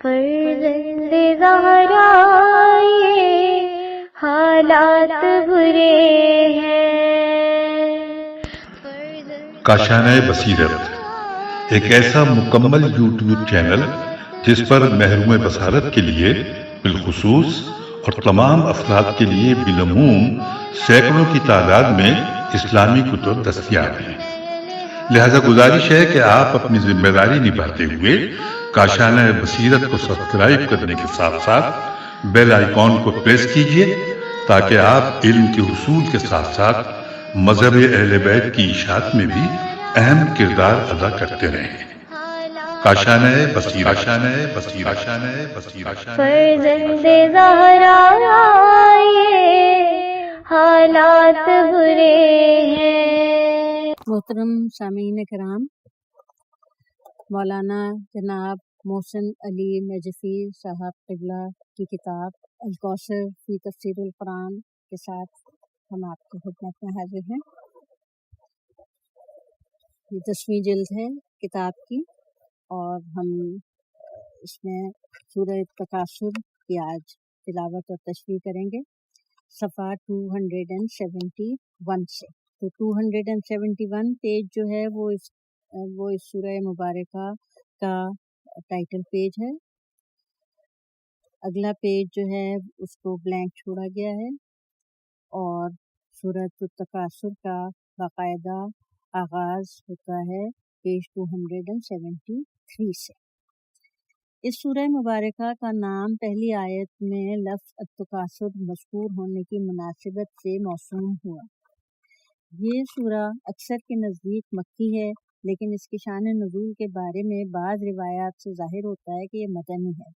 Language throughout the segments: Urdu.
فرزند زہرا یہ حالات برے ہیں۔ کاشانہ بصیرت ایک ایسا مکمل یوٹیوب چینل جس پر محروم بصارت کے لیے بالخصوص اور تمام افراد کے لیے بالعموم سینکڑوں کی تعداد میں اسلامی کتب دستیاب ہیں۔ لہذا گزارش ہے کہ آپ اپنی ذمہ داری نبھاتے ہوئے کاشانہ بصیرت کو سبسکرائب کرنے کے ساتھ ساتھ بیل آئیکن کو پریس کیجئے تاکہ آپ علم کے حصول کے ساتھ ساتھ مذہب اہل بیت کی اشاعت میں بھی اہم کردار ادا کرتے رہیں۔ کاشانہ بصیرت۔ فرزند زہرا یہ حالات برے ہیں۔ محترم سامعین کرام، مولانا جناب محسن علی نجفی صاحب قبلہ کی کتاب الکوثر فی تفسیر القرآن کے ساتھ ہم آپ کی خدمت میں حاضر ہیں۔ یہ 10ویں جلد ہے کتاب کی، اور ہم اس میں سورہ تکاثر کی آج تلاوت اور تشریح کریں گے صفحہ 271 سے۔ تو 271 پیج جو ہے وہ اس سورہ مبارکہ کا ٹائٹل پیج ہے۔ اگلا پیج جو ہے اس کو بلینک چھوڑا گیا ہے، اور سورۃ التکاثر کا باقاعدہ آغاز ہوتا ہے پیج 273 سے۔ اس سورہ مبارکہ کا نام پہلی آیت میں لفظ التکاثر مذکور ہونے کی مناسبت سے موسوم ہوا۔ یہ سورہ اکثر کے نزدیک مکی ہے، لیکن اس کی شان نزول کے بارے میں بعض روایات سے ظاہر ہوتا ہے کہ یہ مدنی ہے۔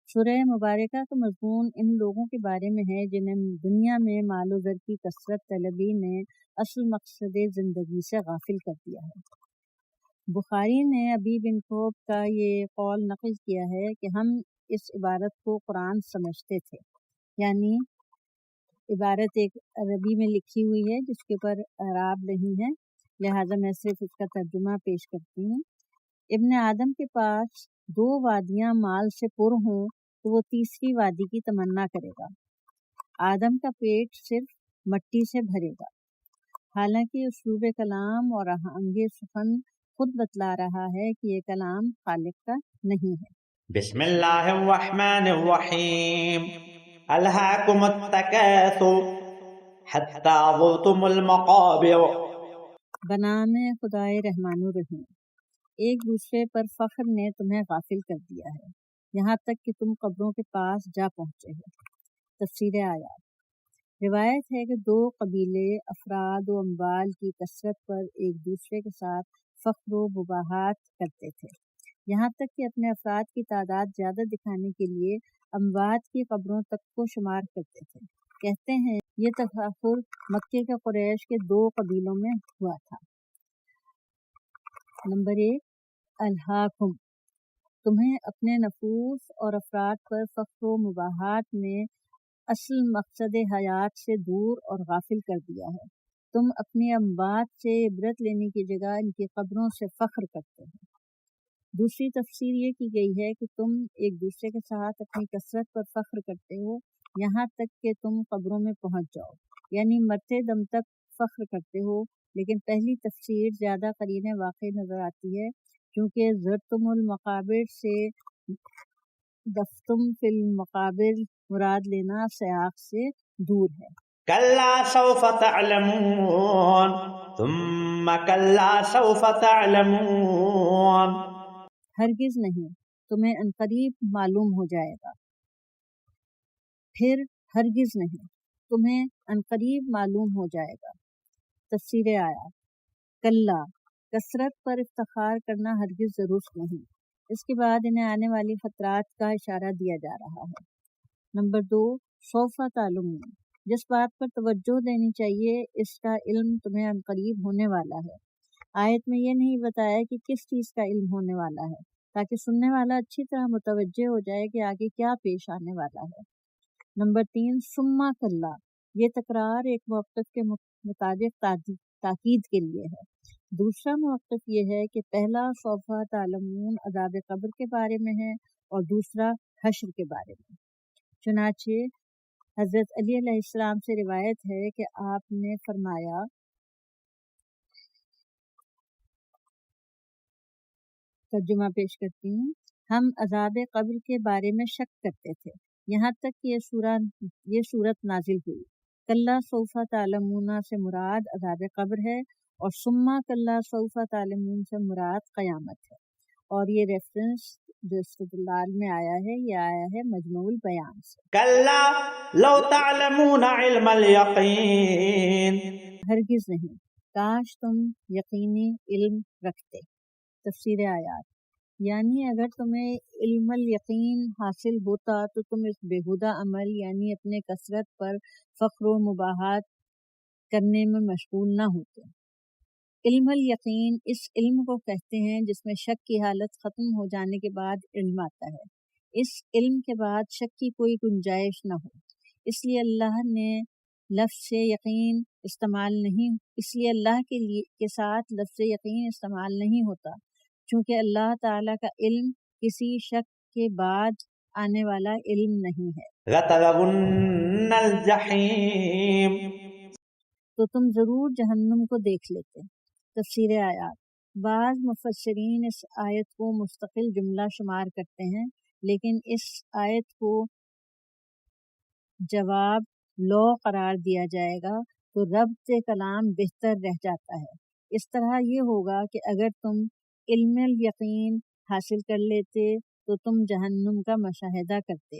سورہ مبارکہ کا مضمون ان لوگوں کے بارے میں ہے جنہیں دنیا میں مال و زر کی کثرت طلبی نے اصل مقصد زندگی سے غافل کر دیا ہے۔ بخاری نے ابی بن کوب کا یہ قول نقل کیا ہے کہ ہم اس عبارت کو قرآن سمجھتے تھے، یعنی عبارت ایک عربی میں لکھی ہوئی ہے جس کے اوپر اعراب نہیں ہے، لہٰذا میں صرف اس کا ترجمہ پیش کرتی ہوں۔ ابن آدم کے پاس 2 وادیاں مال سے پر ہوں تو وہ تیسری وادی کی تمنا کرے گا۔ آدم کا پیٹ صرف مٹی سے بھرے گا۔ حالانکہ اسلوب کلام اور آہنگ سخن خود بتلا رہا ہے کہ یہ کلام خالق کا نہیں ہے۔ بسم اللہ الرحمن الرحیم۔ الہاکم التکاثر حتی زرتم المقابر۔ بنام خدائے رحمان الرحیم، ایک دوسرے پر فخر نے تمہیں غافل کر دیا ہے، یہاں تک کہ تم قبروں کے پاس جا پہنچے ہو۔ تفسیر آیات۔ روایت ہے کہ 2 قبیلے افراد و اموال کی کثرت پر ایک دوسرے کے ساتھ فخر و مباحات کرتے تھے، یہاں تک کہ اپنے افراد کی تعداد زیادہ دکھانے کے لیے اموات کی قبروں تک کو شمار کرتے تھے۔ کہتے ہیں یہ تفاخر مکے کے قریش کے 2 قبیلوں میں ہوا تھا۔ نمبر 1، الہاکم، تمہیں اپنے نفوس اور افراد پر فخر و مباحات نے اصل مقصد حیات سے دور اور غافل کر دیا ہے۔ تم اپنی اموات سے عبرت لینے کی جگہ ان کی قبروں سے فخر کرتے ہو۔ دوسری تفسیر یہ کی گئی ہے کہ تم ایک دوسرے کے ساتھ اپنی کثرت پر فخر کرتے ہو یہاں تک کہ تم قبروں میں پہنچ جاؤ، یعنی مرتے دم تک فخر کرتے ہو، لیکن پہلی تفسیر زیادہ قرین واقع نظر آتی ہے، کیونکہ زرتم المقابر سے دفتم فی المقابر مراد لینا سیاق سے دور ہے۔ کلا سوف تعلمون ثم کلا سوف تعلمون۔ ہرگز نہیں، تمہیں عنقریب معلوم ہو جائے گا، پھر ہرگز نہیں، تمہیں عنقریب معلوم ہو جائے گا۔ تفسیر آیات۔ کلا، کثرت پر افتخار کرنا ہرگز درست نہیں۔ اس کے بعد انہیں آنے والی خطرات کا اشارہ دیا جا رہا ہے۔ نمبر 2، سوف تعلمون، جس بات پر توجہ دینی چاہیے اس کا علم تمہیں عنقریب ہونے والا ہے۔ آیت میں یہ نہیں بتایا کہ کس چیز کا علم ہونے والا ہے، تاکہ سننے والا اچھی طرح متوجہ ہو جائے کہ آگے کیا پیش آنے والا ہے۔ نمبر 3، ثم کلا، یہ تکرار ایک موقف کے مطابق تاکید کے لیے ہے۔ دوسرا موقف یہ ہے کہ پہلا سوف تعلمون عذاب قبر کے بارے میں ہے، اور دوسرا حشر کے بارے میں۔ چنانچہ حضرت علی علیہ السلام سے روایت ہے کہ آپ نے فرمایا، ترجمہ پیش کرتی ہوں، ہم عذاب قبر کے بارے میں شک کرتے تھے یہاں تک کہ یہ صورت نازل ہوئی۔ کلا سوف تعلمون سے مراد عذاب قبر ہے اور ثم کلا سوف تعلمون سے مراد قیامت ہے، اور یہ ریفرنس جو استدلال میں آیا ہے یہ آیا ہے مجموع البیان سے۔ کلا لو تعلمون علم الیقین، ہرگز نہیں، کاش تم یقینی علم رکھتے۔ تفسیر آیات، یعنی اگر تمہیں علم الیقین حاصل ہوتا تو تم اس بیہودہ عمل یعنی اپنے کثرت پر فخر و مباحات کرنے میں مشغول نہ ہوتے۔ علم الیقین اس علم کو کہتے ہیں جس میں شک کی حالت ختم ہو جانے کے بعد علم آتا ہے، اس علم کے بعد شک کی کوئی گنجائش نہ ہو۔ اس لیے اللہ کے ساتھ لفظ یقین استعمال نہیں ہوتا، چونکہ اللہ تعالیٰ کا علم کسی شک کے بعد آنے والا علم نہیں ہے۔ لَتَرَوُنَّ الْجَحِيمَ، تو تم ضرور جہنم کو دیکھ لیتے۔ تفسیر آیات، بعض مفسرین اس آیت کو مستقل جملہ شمار کرتے ہیں، لیکن اس آیت کو جواب لو قرار دیا جائے گا تو ربط کلام بہتر رہ جاتا ہے۔ اس طرح یہ ہوگا کہ اگر تم علم الیقین حاصل کر لیتے تو تم جہنم کا مشاہدہ کرتے۔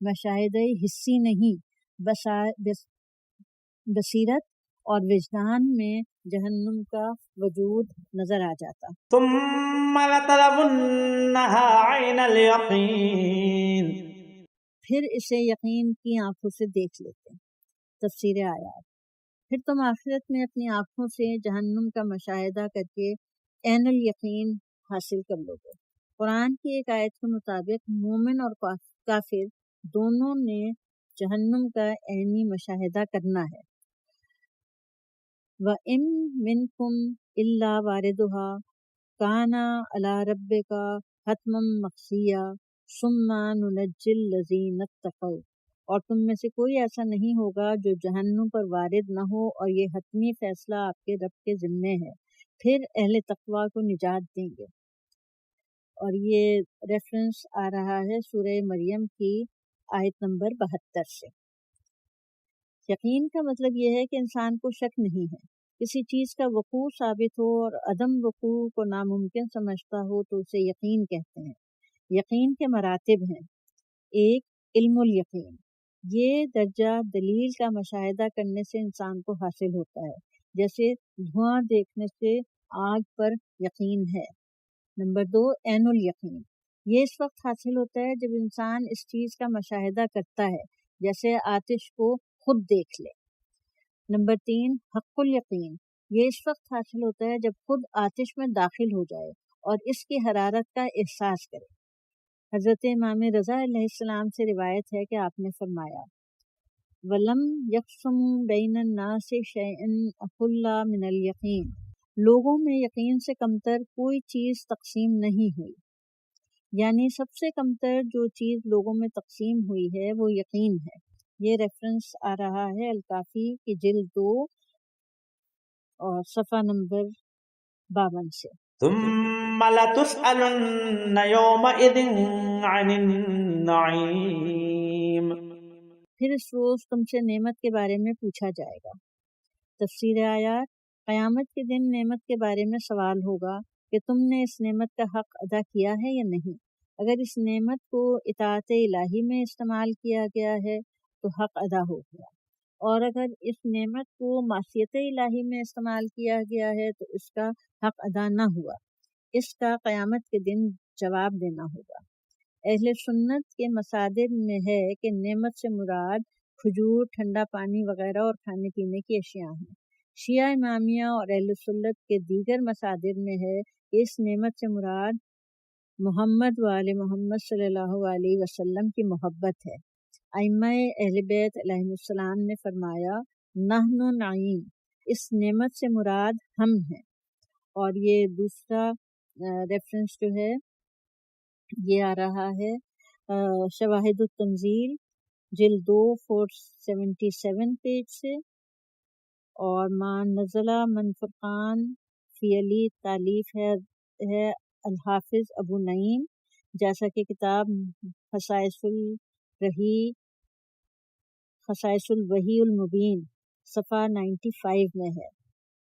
مشاہدہ حسی نہیں، بصیرت اور وجدان میں جہنم کا وجود نظر آ جاتا۔ ثُمَّ لَتَرَوُنَّهَا عَيْنَ الْيَقِينِ، پھر اسے یقین کی آنکھوں سے دیکھ لیتے۔ تفسیر آیات، پھر تم آخرت میں اپنی آنکھوں سے جہنم کا مشاہدہ کر کے عین الیقین حاصل کر لو گے۔ قرآن کی ایک آیت کے مطابق مومن اور کافر دونوں نے جہنم کا عینی مشاہدہ کرنا ہے۔ وَإِن مِّنكُمْ إِلَّا وَارِدُهَا كَانَ عَلَى رَبِّكَ حَتْمًا مَّقْضِيًّا ثُمَّ نُنَجِّي الَّذِينَ اتَّقَوْا، اور تم میں سے کوئی ایسا نہیں ہوگا جو جہنم پر وارد نہ ہو، اور یہ حتمی فیصلہ آپ کے رب کے ذمے ہے، پھر اہل تقوی کو نجات دیں گے۔ اور یہ ریفرنس آ رہا ہے سورہ مریم کی آیت نمبر 72 سے۔ یقین کا مطلب یہ ہے کہ انسان کو شک نہیں ہے۔ کسی چیز کا وقوع ثابت ہو اور عدم وقوع کو ناممکن سمجھتا ہو تو اسے یقین کہتے ہیں۔ یقین کے مراتب ہیں۔ ایک، علم الیقین، یہ درجہ دلیل کا مشاہدہ کرنے سے انسان کو حاصل ہوتا ہے، جیسے دھواں دیکھنے سے آگ پر یقین ہے۔ نمبر 2، عین الیقین، یہ اس وقت حاصل ہوتا ہے جب انسان اس چیز کا مشاہدہ کرتا ہے، جیسے آتش کو خود دیکھ لے۔ نمبر 3، حق الیقین، یہ اس وقت حاصل ہوتا ہے جب خود آتش میں داخل ہو جائے اور اس کی حرارت کا احساس کرے۔ حضرت امام رضا علیہ السلام سے روایت ہے کہ آپ نے فرمایا، وَلَمْ يَقْسُمْ بَيْنَ النَّاسِ شَيْءٌ أَقَلَّ مِنَ الْيَقِينِ، لوگوں میں یقین سے کمتر کوئی چیز تقسیم نہیں ہوئی، یعنی سب سے کمتر جو چیز لوگوں میں تقسیم ہوئی ہے وہ یقین ہے۔ یہ ریفرنس آ رہا ہے الکافی کی جلد 2 اور صفحہ نمبر 52 سے۔ ثم لتسألن يومئذ عن النعيم، پھر اس روز تم سے نعمت کے بارے میں پوچھا جائے گا۔ تفسیر آیات، قیامت کے دن نعمت کے بارے میں سوال ہوگا کہ تم نے اس نعمت کا حق ادا کیا ہے یا نہیں۔ اگر اس نعمت کو اطاعت الہی میں استعمال کیا گیا ہے تو حق ادا ہو گیا، اور اگر اس نعمت کو معصیت الہی میں استعمال کیا گیا ہے تو اس کا حق ادا نہ ہوا۔ اس کا قیامت کے دن جواب دینا ہوگا۔ اہل سنت کے مصادر میں ہے کہ نعمت سے مراد کھجور، ٹھنڈا پانی وغیرہ اور کھانے پینے کی اشیاء ہیں۔ شیعہ امامیہ اور اہل سنت کے دیگر مصادر میں ہے کہ اس نعمت سے مراد محمد و آل محمد صلی اللہ علیہ وسلم کی محبت ہے۔ ائمہ اہل بیت علیہم السلام نے فرمایا، نحن نعیم، اس نعمت سے مراد ہم ہیں۔ اور یہ دوسرا ریفرنس جو ہے یہ آ رہا ہے شواہد التنزیل جلد 2 477 پیج سے، اور مان نزلہ من فرقان فی علی تالیف ہے الحافظ ابو نعیم، جیسا کہ کتاب خصائص الوحی المبین صفحہ 95 میں ہے۔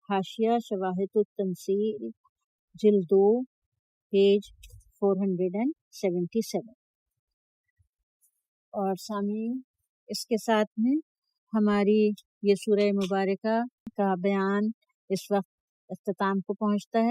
حاشیہ شواہد التنزیل جلد 2 پیج 477۔ اور سامعین، اس کے ساتھ میں ہماری یہ سورہ مبارکہ کا بیان اس وقت اختتام کو پہنچتا ہے۔